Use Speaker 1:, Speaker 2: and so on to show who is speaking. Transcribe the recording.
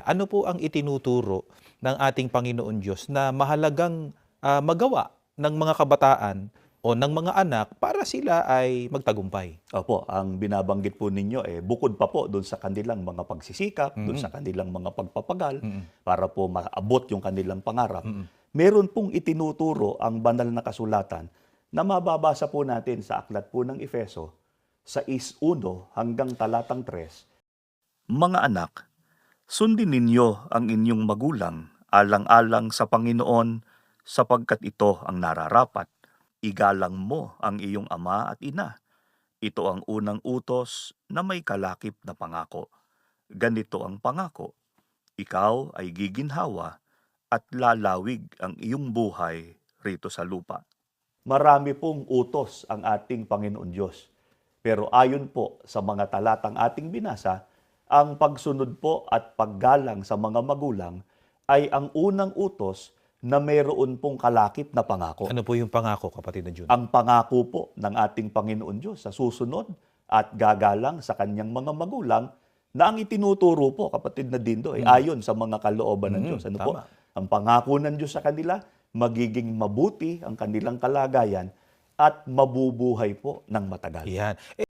Speaker 1: ano po ang itinuturo ng ating Panginoon Diyos na mahalagang magawa ng mga kabataan o ng mga anak para sila ay magtagumpay?
Speaker 2: Opo, ang binabanggit po ninyo, bukod pa po doon sa kanilang mga pagsisikap, doon sa
Speaker 1: Mm.
Speaker 2: kanilang mga pagpapagal,
Speaker 1: Mm.
Speaker 2: para po maabot yung kanilang pangarap,
Speaker 1: Mm.
Speaker 2: meron pong itinuturo ang banal na kasulatan na mababasa po natin sa aklat po ng Efeso, sa 6:1 hanggang talatang 3. Mga anak, sundin ninyo ang inyong magulang alang-alang sa Panginoon sapagkat ito ang nararapat. Igalang mo ang iyong ama at ina. Ito ang unang utos na may kalakip na pangako. Ganito ang pangako, ikaw ay giginhawa at lalawig ang iyong buhay rito sa lupa. Marami pong utos ang ating Panginoon Diyos. Pero ayon po sa mga talatang ating binasa, ang pagsunod po at paggalang sa mga magulang ay ang unang utos na mayroon pong kalakip na pangako.
Speaker 1: Ano po yung pangako, kapatid na Jun?
Speaker 2: Ang pangako po ng ating Panginoon Diyos sa susunod at gagalang sa kanyang mga magulang na ang itinuturo po, kapatid na Dindo, ay ayon sa mga kalooban ng Diyos. Ano po?
Speaker 1: Tama.
Speaker 2: Ang pangako ng Diyos sa kanila, magiging mabuti ang kanilang kalagayan at mabubuhay po ng matagal.
Speaker 1: Yan.